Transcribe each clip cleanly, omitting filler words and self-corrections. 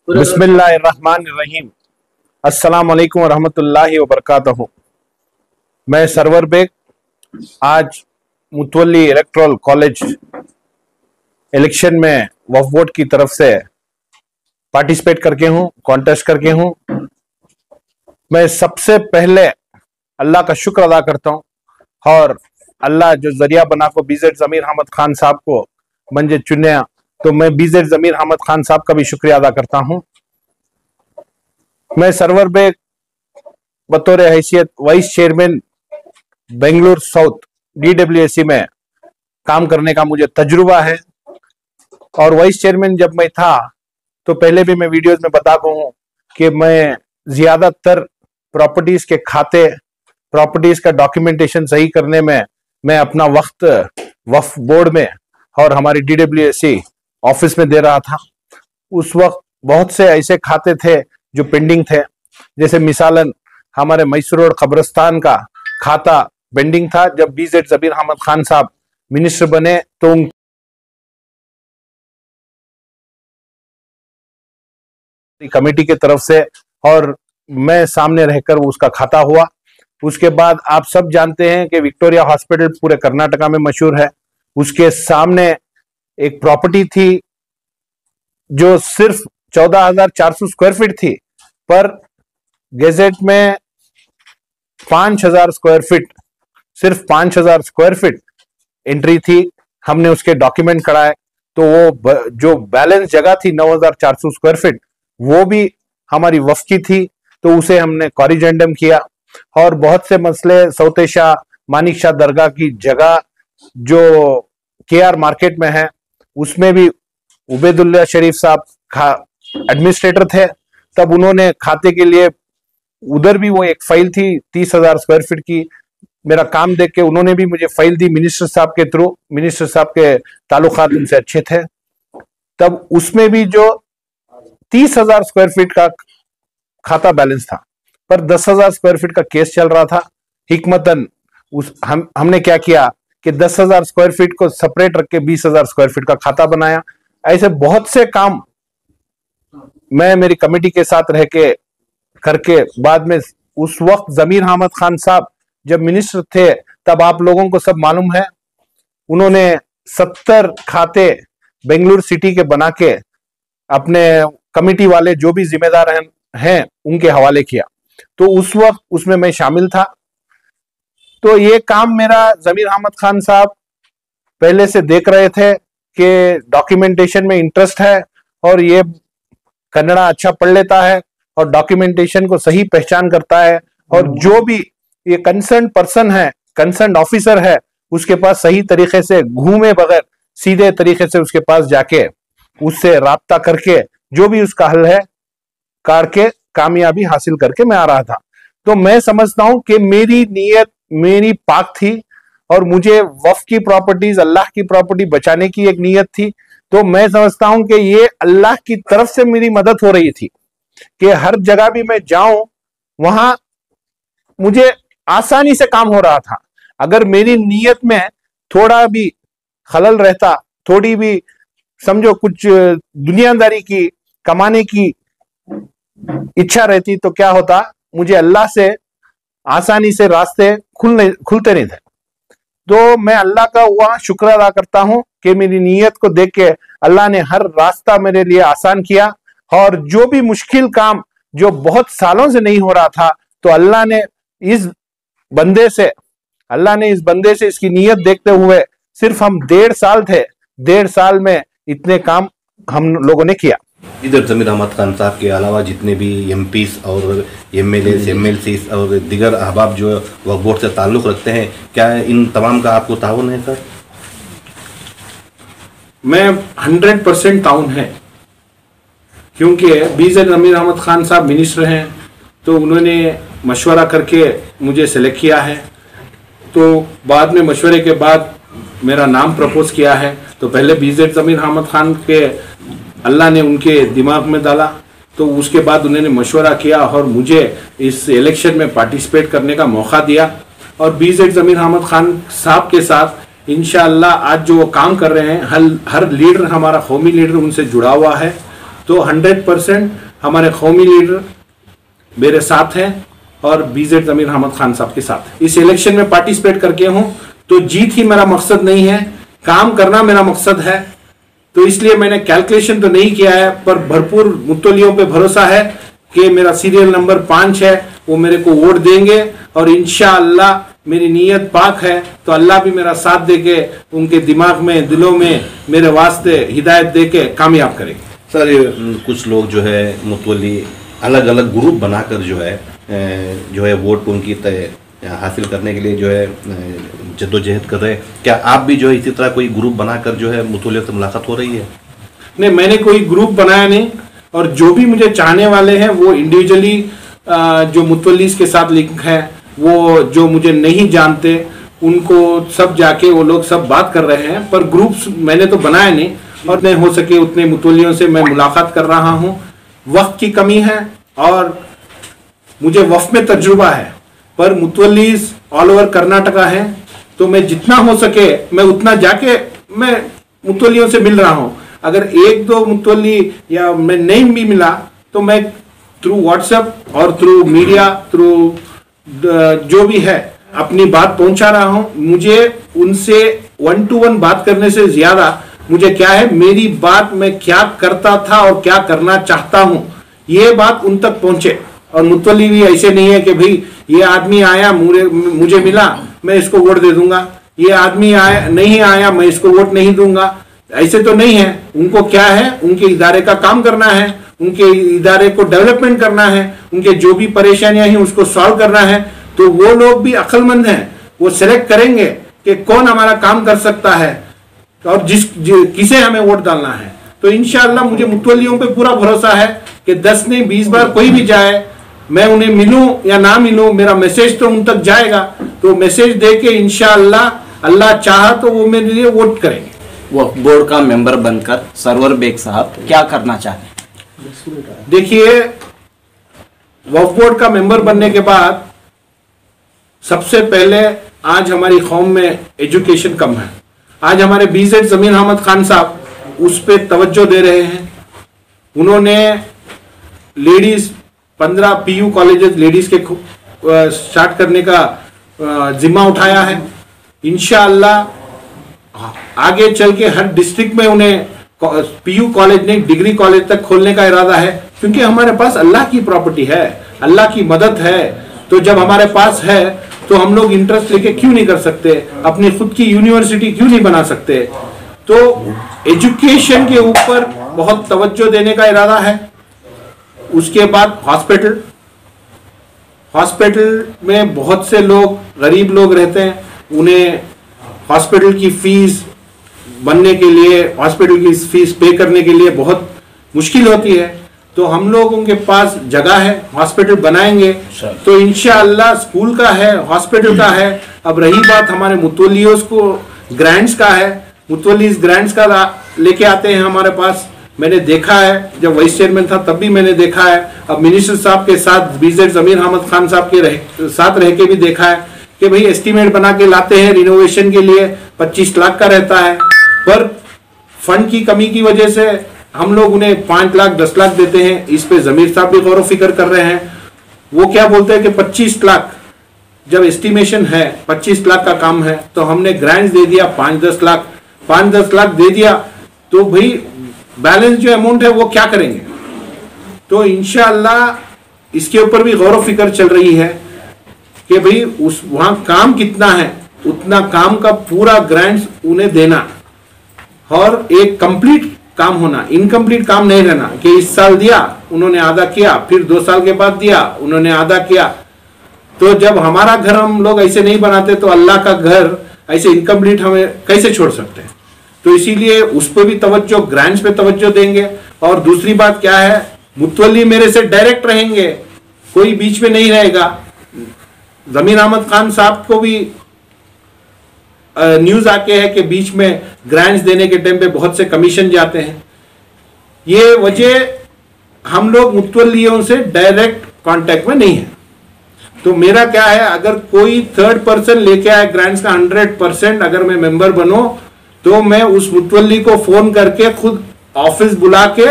बिस्मिल्लाहिर्रहमानिर्रहीम। अस्सलाम वालेकुम वरहमतुल्लाहि वबरकातुहू। मैं सरवर बेग आज मुतवल्ली इलेक्टोरल कॉलेज इलेक्शन में वक्फ बोर्ड की तरफ से पार्टिसिपेट करके हूँ, कॉन्टेस्ट करके हूँ। मैं सबसे पहले अल्लाह का शुक्र अदा करता हूँ और अल्लाह जो जरिया बना को बीजेड जमीर अहमद खान साहब को मंजे चुने, तो मैं बीजेड जमीर अहमद खान साहब का भी शुक्रिया अदा करता हूं। मैं सरवर बेग बतौर हैसियत vice chairman Bengaluru south DWSC में काम करने का मुझे तजुर्बा है। और वाइस चेयरमैन जब मैं था तो पहले भी मैं वीडियोस में बताता हूं कि मैं ज्यादातर प्रॉपर्टीज के खाते, प्रॉपर्टीज का डॉक्यूमेंटेशन सही करने में मैं अपना वक्त वक्फ बोर्ड में और हमारी DWSC ऑफिस में दे रहा था। उस वक्त बहुत से ऐसे खाते थे जो पेंडिंग थे, जैसे मिसालन हमारे मैसूर रोड कब्रिस्तान का खाता पेंडिंग था। जब बीजेड जमीर अहमद खान साहब मिनिस्टर बने तो कमेटी की तरफ से और मैं सामने रहकर उसका खाता हुआ। उसके बाद आप सब जानते हैं कि विक्टोरिया हॉस्पिटल पूरे कर्नाटका में मशहूर है। उसके सामने एक प्रॉपर्टी थी जो सिर्फ 14,400 स्क्वायर फीट थी, पर गेजेट में 5,000 स्क्वायर फीट, सिर्फ 5,000 स्क्वायर फीट एंट्री थी। हमने उसके डॉक्यूमेंट कराए तो वो जो बैलेंस जगह थी 9,400 स्क्वायर फीट वो भी हमारी वक्फ की थी, तो उसे हमने कॉरिजेंडम किया। और बहुत से मसले, सौतेशाह मानिक शाह दरगाह की जगह जो KR मार्केट में है उसमें भी उबैदुल्ला शरीफ साहब एडमिनिस्ट्रेटर थे, तब उन्होंने खाते के लिए उधर भी वो एक फाइल थी 30,000 स्क्वायर फीट की। मेरा काम देख के उन्होंने भी मुझे फाइल दी मिनिस्टर साहब के थ्रू। मिनिस्टर साहब के ताल्लुकात उनसे अच्छे थे। तब उसमें भी जो 30,000 स्क्वायर फीट का खाता बैलेंस था, पर 10,000 स्क्वायर फीट का केस चल रहा था। हिकमतन हमने क्या किया कि 10,000 स्क्वायर फीट को सेपरेट रख के 20,000 स्क्वायर फीट का खाता बनाया। ऐसे बहुत से काम मैं मेरी कमेटी के साथ रह के करके बाद में, उस वक्त जमीर अहमद खान साहब जब मिनिस्टर थे तब आप लोगों को सब मालूम है, उन्होंने 70 खाते बेंगलुरु सिटी के बना के अपने कमेटी वाले जो भी जिम्मेदार हैं उनके हवाले किया। तो उस वक्त उसमें मैं शामिल था। तो ये काम मेरा जमीर अहमद खान साहब पहले से देख रहे थे कि डॉक्यूमेंटेशन में इंटरेस्ट है और ये कन्नड़ा अच्छा पढ़ लेता है और डॉक्यूमेंटेशन को सही पहचान करता है, और जो भी ये कंसर्न पर्सन है, कंसर्न ऑफिसर है, उसके पास सही तरीके से घूमे बगैर सीधे तरीके से उसके पास जाके उससे राब्ता करके जो भी उसका हल है करके कामयाबी हासिल करके मैं आ रहा था। तो मैं समझता हूं कि मेरी नीयत मेरी पाक थी और मुझे वक्फ की प्रॉपर्टीज, अल्लाह की प्रॉपर्टी बचाने की एक नीयत थी। तो मैं समझता हूं कि ये अल्लाह की तरफ से मेरी मदद हो रही थी कि हर जगह भी मैं जाऊं वहां मुझे आसानी से काम हो रहा था। अगर मेरी नीयत में थोड़ा भी खलल रहता, थोड़ी भी समझो कुछ दुनियादारी की, कमाने की इच्छा रहती, तो क्या होता, मुझे अल्लाह से आसानी से रास्ते खुलते नहीं थे। तो मैं अल्लाह का वहां शुक्र अदा करता हूं कि मेरी नीयत को देख के अल्लाह ने हर रास्ता मेरे लिए आसान किया। और जो भी मुश्किल काम जो बहुत सालों से नहीं हो रहा था, तो अल्लाह ने इस बंदे से इसकी नीयत देखते हुए, सिर्फ हम 1.5 साल थे, 1.5 साल में इतने काम हम लोगों ने किया। इधर जमीर अहमद खान साहब के अलावा जितने भी MPs और MLAs, MLCs और दिगर अहबाब जो वक्फ बोर्ड से ताल्लुक़ रखते हैं, क्या इन तमाम का आपको ताउन है सर? मैं 100% ताउन है, क्योंकि बीजेड जमीर अहमद खान साहब मिनिस्टर हैं, तो उन्होंने मशवरा करके मुझे सेलेक्ट किया है। तो बाद में मशवरे के बाद मेरा नाम प्रपोज किया है। तो पहले बीजेड जमीर अहमद खान के अल्लाह ने उनके दिमाग में डाला, तो उसके बाद उन्होंने मशवरा किया और मुझे इस इलेक्शन में पार्टिसिपेट करने का मौका दिया। और बीजेड जमीर अहमद खान साहब के साथ इंशाअल्लाह आज जो वो काम कर रहे हैं, हर लीडर, हमारा कौमी लीडर उनसे जुड़ा हुआ है। तो 100% हमारे कौमी लीडर मेरे साथ हैं और बीजेड ज़मीर अहमद खान साहब के साथ इस इलेक्शन में पार्टिसिपेट करके हूं। तो जीत ही मेरा मकसद नहीं है, काम करना मेरा मकसद है। तो इसलिए मैंने कैलकुलेशन तो नहीं किया है, पर भरपूर मुतवल्लियों पे भरोसा है कि मेरा सीरियल नंबर 5 है, वो मेरे को वोट देंगे और इंशाअल्लाह मेरी नीयत पाक है तो अल्लाह भी मेरा साथ देके उनके दिमाग में, दिलों में मेरे वास्ते हिदायत देके कामयाब करेंगे। सर कुछ लोग जो है मुतवल्ली अलग अलग ग्रुप बनाकर जो है वोट उनकी तय हासिल करने के लिए जो है जद्दोजहद कर रहे हैं। क्या आप भी जो है इसी तरह कोई ग्रुप बनाकर जो है मुतवल्लियों से मुलाकात हो रही है? नहीं, मैंने कोई ग्रुप बनाया नहीं, और जो भी मुझे चाहने वाले हैं वो इंडिविजुअली जो मुतवल्लीस के साथ लिंक है, वो जो मुझे नहीं जानते उनको सब जाके वो लोग सब बात कर रहे हैं, पर ग्रुप्स मैंने तो बनाया नहीं। और नहीं हो सके उतने मुतवल्लियों से मैं मुलाकात कर रहा हूं। वक्त की कमी है और मुझे वफ़ में तजुर्बा है, पर मुतवल्लीस ऑल ओवर कर्नाटका है, तो मैं जितना हो सके मैं उतना जाके मैं मुतवल्लियों से मिल रहा हूं। अगर एक दो मुतवल्ली या मैं नहीं भी मिला तो मैं थ्रू व्हाट्सएप और थ्रू मीडिया, थ्रू जो भी है अपनी बात पहुंचा रहा हूं। मुझे उनसे 1 to 1 बात करने से ज्यादा मुझे क्या है, मेरी बात मैं क्या करता था और क्या करना चाहता हूं ये बात उन तक पहुंचे। और मुतवल्ली भी ऐसे नहीं है कि भाई ये आदमी आया मुझे मिला मैं इसको वोट दे दूंगा, ये आदमी आया नहीं आया मैं इसको वोट नहीं दूंगा, ऐसे तो नहीं है। उनको क्या है, उनके इदारे का काम करना है, उनके इदारे को डेवलपमेंट करना है, उनके जो भी परेशानियां हैं उसको सॉल्व करना है। तो वो लोग भी अक्लमंद हैं, वो सिलेक्ट करेंगे कि कौन हमारा काम कर सकता है और किसे हमें वोट डालना है। तो इंशाअल्लाह मुझे मुतवल्लियों पे पूरा भरोसा है कि 10 नहीं 20 बार कोई भी जाए, मैं उन्हें मिलूं या ना मिलूं, मेरा मैसेज तो उन तक जाएगा। तो मैसेज दे के इंशाअल्लाह अल्लाह चाहा तो वो मेरे लिए वोट करेंगे। वक्फ बोर्ड का मेंबर बनकर सरवर बेग साहब क्या करना चाहते हैं? देखिए, वक्फ बोर्ड का मेंबर बनने के बाद सबसे पहले आज हमारी कौम में एजुकेशन कम है। आज हमारे बीजेड ज़मीर अहमद खान साहब उस पर तवज्जो दे रहे हैं। उन्होंने लेडीज 15 PU कॉलेजेस लेडीज के स्टार्ट करने का जिम्मा उठाया है। इंशाअल्लाह आगे चल के हर डिस्ट्रिक्ट में उन्हें PU कॉलेज नहीं डिग्री कॉलेज तक खोलने का इरादा है, क्योंकि हमारे पास अल्लाह की प्रॉपर्टी है, अल्लाह की मदद है। तो जब हमारे पास है तो हम लोग इंटरेस्ट लेके क्यों नहीं कर सकते, अपनी खुद की यूनिवर्सिटी क्यों नहीं बना सकते। तो एजुकेशन के ऊपर बहुत तवज्जो देने का इरादा है। उसके बाद हॉस्पिटल में बहुत से लोग गरीब लोग रहते हैं, उन्हें हॉस्पिटल की फीस बनने के लिए, हॉस्पिटल की फीस पे करने के लिए बहुत मुश्किल होती है। तो हम लोगों के पास जगह है, हॉस्पिटल बनाएंगे। तो इंशाअल्लाह स्कूल का है, हॉस्पिटल का है। अब रही बात हमारे मुतवल्लियों को ग्रांट्स का है, मुतवल्लीस ग्रांट्स का लेके आते हैं हमारे पास। मैंने देखा है, जब वाइस चेयरमैन था तब भी मैंने देखा है, अब मिनिस्टर साहब के साथ बीजेड ज़मीर अहमद खान साहब के साथ रह के भी देखा है कि भाई एस्टीमेट बना के लाते हैं रिनोवेशन के लिए 25 लाख का रहता है, पर फंड की कमी की वजह से हम लोग उन्हें 5 लाख 10 लाख देते हैं। इस पे ज़मीर साहब भी गौर फिक्र कर रहे हैं। वो क्या बोलते हैं कि 25 लाख जब एस्टिमेशन है, 25 लाख का काम है, तो हमने ग्रांट्स दे दिया 5-10 लाख दे दिया, तो भाई बैलेंस जो अमाउंट है वो क्या करेंगे। तो इंशाअल्लाह इसके ऊपर भी गौर फिक्र चल रही है कि भाई उस वहां काम कितना है उतना काम का पूरा ग्रांट्स उन्हें देना, और एक कंप्लीट काम होना, इनकम्प्लीट काम नहीं रहना कि इस साल दिया उन्होंने आधा किया, फिर 2 साल के बाद दिया उन्होंने आधा किया। तो जब हमारा घर हम लोग ऐसे नहीं बनाते तो अल्लाह का घर ऐसे इनकम्प्लीट हमें कैसे छोड़ सकते हैं। तो इसीलिए उस पर भी तवज्जो, ग्रांट्स पे तवज्जो देंगे। और दूसरी बात क्या है, मुतवल्ली मेरे से डायरेक्ट रहेंगे, कोई बीच में नहीं रहेगा। ज़मीर अहमद खान साहब को भी न्यूज आके है कि बीच में ग्रांट्स देने के टाइम पे बहुत से कमीशन जाते हैं। ये वजह हम लोग मुतवल्लियों से डायरेक्ट कांटेक्ट में नहीं है। तो मेरा क्या है, अगर कोई थर्ड पर्सन लेके आए ग्रांट्स का 100%, अगर मैं मेंबर बनो तो मैं उस मुतवल्ली को फोन करके खुद ऑफिस बुला के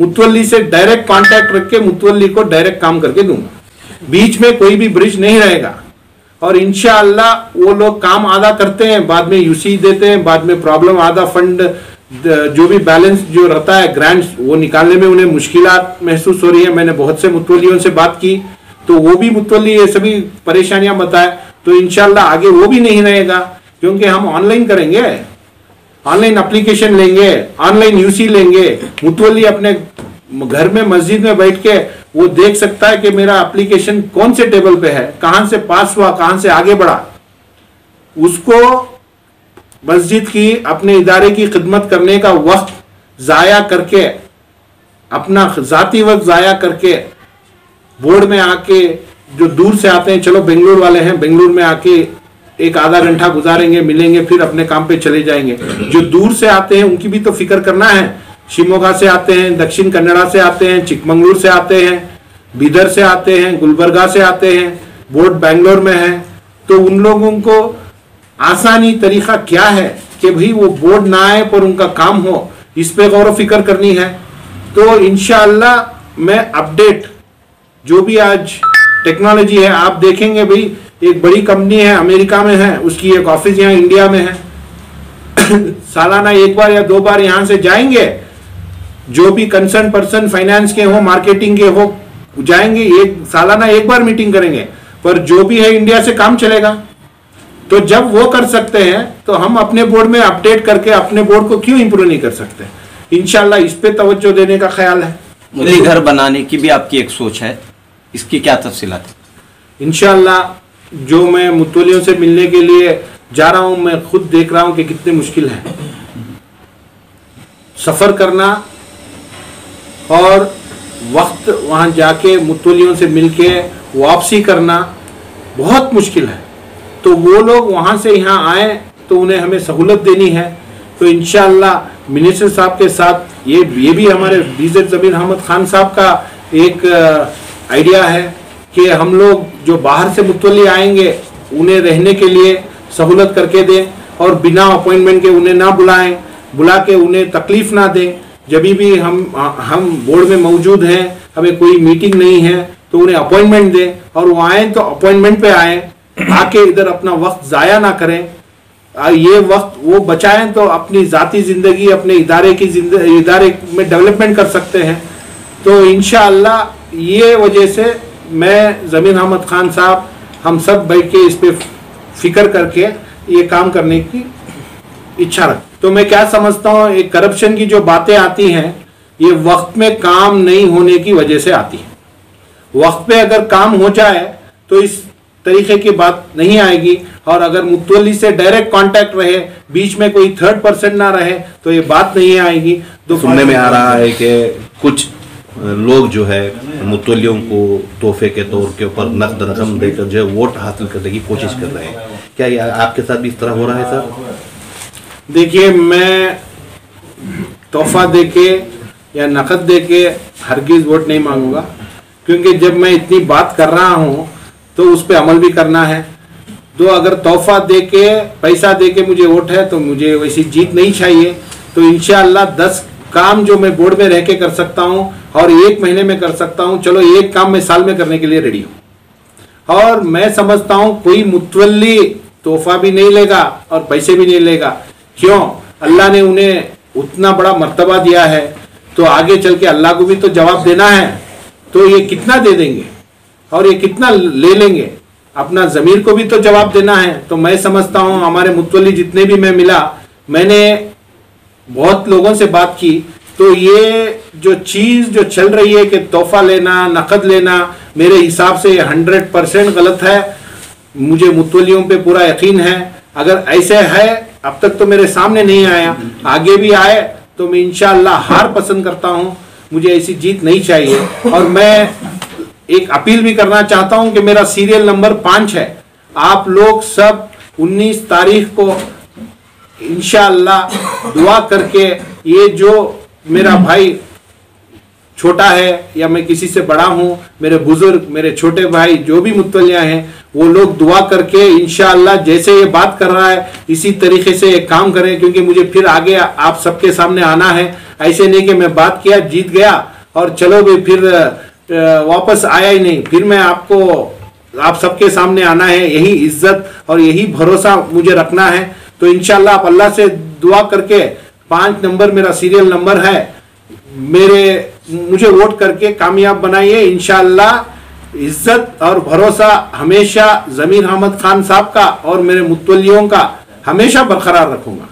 मुतवल्ली से डायरेक्ट कांटेक्ट रख के मुतवल्ली को डायरेक्ट काम करके दूंगा। बीच में कोई भी ब्रिज नहीं रहेगा और इंशाअल्लाह वो लोग काम आधा करते हैं, बाद में यूसी देते हैं, बाद में प्रॉब्लम आधा फंड जो भी बैलेंस जो रहता है ग्रांट्स वो निकालने में उन्हें मुश्किलात महसूस हो रही है। मैंने बहुत से मुतवल्लियों से बात की तो वो भी मुतवल्ली ये सभी परेशानियां बताए, तो इंशाअल्लाह आगे वो भी नहीं रहेगा क्योंकि हम ऑनलाइन करेंगे, ऑनलाइन एप्लीकेशन लेंगे, ऑनलाइन यूसी लेंगे। मुतवल्ली अपने घर में मस्जिद में बैठ के वो देख सकता है कि मेरा एप्लीकेशन कौन से टेबल पे है, कहां से पास हुआ, कहां से आगे बढ़ा। उसको मस्जिद की अपने इदारे की खिदमत करने का वक्त जाया करके, अपना जाती वक्त जाया करके बोर्ड में आके, जो दूर से आते हैं, चलो बेंगलुरु वाले हैं, बेंगलुरु में आके एक आधा घंटा गुजारेंगे, मिलेंगे, फिर अपने काम पे चले जाएंगे। जो दूर से आते हैं उनकी भी तो फिक्र करना है। शिमोगा से आते हैं, दक्षिण कन्नड़ा से आते हैं, चिकमंगलुरु से आते हैं, बीदर से आते हैं, गुलबर्गा से आते हैं, बोर्ड बैंगलोर में है, तो उन लोगों को आसानी तरीका क्या है कि भाई वो बोर्ड ना आए पर उनका काम हो, इस पे गौर फिक्र करनी है। तो इंशाअल्लाह मैं अपडेट जो भी आज टेक्नोलॉजी है, आप देखेंगे भाई एक बड़ी कंपनी है अमेरिका में है, उसकी एक ऑफिस यहाँ इंडिया में है। सालाना एक बार या 2 बार यहाँ से जाएंगे, जो भी कंसर्न पर्सन फाइनेंस के हो, मार्केटिंग के हो, जाएंगे, एक सालाना एक बार मीटिंग करेंगे, पर जो भी है इंडिया से काम चलेगा। तो जब वो कर सकते हैं तो हम अपने बोर्ड में अपडेट करके अपने बोर्ड को क्यों इंप्रूव नहीं कर सकते। इंशाल्लाह इस पे तवज्जो देने का ख्याल है। मुतवल्ली घर बनाने की भी आपकी एक सोच है, इसकी क्या तफसीलात है? इंशाल्लाह जो मैं मुतवल्लियों से मिलने के लिए जा रहा हूं, मैं खुद देख रहा हूं कि कितनी मुश्किल है सफर करना और वक्त वहां जाके मुतवल्लियों से मिलके वापसी करना बहुत मुश्किल है। तो वो लोग वहां से यहाँ आए तो उन्हें हमें सहूलत देनी है। तो इंशाअल्लाह मिनिस्टर साहब के साथ ये भी हमारे बीजेड जमीर अहमद खान साहब का एक आइडिया है कि हम लोग जो बाहर से मुतवल्ली आएंगे उन्हें रहने के लिए सहूलत करके दें और बिना अपॉइंटमेंट के उन्हें ना बुलाएं, बुला के उन्हें तकलीफ ना दें। जब भी हम बोर्ड में मौजूद हैं, हमें कोई मीटिंग नहीं है तो उन्हें अपॉइंटमेंट दें और वो आए तो अपॉइंटमेंट पे आए, आके इधर अपना वक्त ज़ाया ना करें। ये वक्त वो बचाएं तो अपनी ज़ाती ज़िंदगी, अपने इदारे में डेवलपमेंट कर सकते हैं। तो इंशाअल्लाह ये वजह से मैं ज़मीर अहमद खान साहब हम सब बैठ के इस पे फिक्र करके ये काम करने की इच्छा रख। तो मैं क्या समझता हूँ, एक करप्शन की जो बातें आती हैं ये वक्त में काम नहीं होने की वजह से आती है। वक्त पे अगर काम हो जाए तो इस तरीके की बात नहीं आएगी, और अगर मुतवल्ली से डायरेक्ट कांटेक्ट रहे, बीच में कोई थर्ड पर्सन ना रहे, तो ये बात नहीं आएगी। तो सुनने में आ रहा है कि कुछ लोग जो है मुतवल्लियों को तोहफे के तौर के ऊपर नकद रकम देकर जो है वोट हासिल करने की कोशिश कर रहे हैं। क्या ये आपके साथ भी इस तरह हो रहा है सर? देखिए, मैं तोहफा देके या नकद देके हरगिज वोट नहीं मांगूंगा, क्योंकि जब मैं इतनी बात कर रहा हूँ तो उस पर अमल भी करना है। तो अगर तोहफा देके, पैसा देके मुझे वोट है तो मुझे वैसी जीत नहीं चाहिए। तो इंशाअल्लाह 10 काम जो मैं बोर्ड में रह के कर सकता हूँ और 1 महीने में कर सकता हूँ, चलो एक काम मैं साल में करने के लिए रेडी हूँ। और मैं समझता हूँ कोई मुतवल्ली तोहफा भी नहीं लेगा और पैसे भी नहीं लेगा। क्यों? अल्लाह ने उन्हें उतना बड़ा मर्तबा दिया है, तो आगे चल के अल्लाह को भी तो जवाब देना है। तो ये कितना दे देंगे और ये कितना ले लेंगे, अपना ज़मीर को भी तो जवाब देना है। तो मैं समझता हूँ हमारे मुतवल्ली जितने भी मैं मिला, मैंने बहुत लोगों से बात की, तो ये जो चीज़ जो चल रही है कि तोहफा लेना, नकद लेना, मेरे हिसाब से 100% गलत है। मुझे मुतवल्लियों पे पूरा यकीन है। अगर ऐसे है, अब तक तो मेरे सामने नहीं आया, आगे भी आए तो मैं इंशाअल्लाह हार पसंद करता हूँ। मुझे ऐसी जीत नहीं चाहिए। और मैं एक अपील भी करना चाहता हूं कि मेरा सीरियल नंबर 5 है। आप लोग सब 19 तारीख को इंशाअल्लाह दुआ करके ये जो मेरा भाई छोटा है या मैं किसी से बड़ा हूं, मेरे बुजुर्ग, मेरे छोटे भाई जो भी मुतवल्लिया हैं, वो लोग दुआ करके इंशाअल्लाह जैसे ये बात कर रहा है इसी तरीके से एक काम करें, क्योंकि मुझे फिर आगे आप सबके सामने आना है। ऐसे नहीं कि मैं बात किया, जीत गया और चलो भी फिर वापस आया ही नहीं। फिर मैं आप सबके सामने आना है, यही इज्जत और यही भरोसा मुझे रखना है। तो इंशाअल्लाह आप अल्लाह से दुआ करके 5 नंबर मेरा सीरियल नंबर है, मुझे वोट करके कामयाब बनाइए। इंशाअल्लाह इज्जत और भरोसा हमेशा जमीर अहमद खान साहब का और मेरे मुतवल्लियों का हमेशा बरकरार रखूंगा।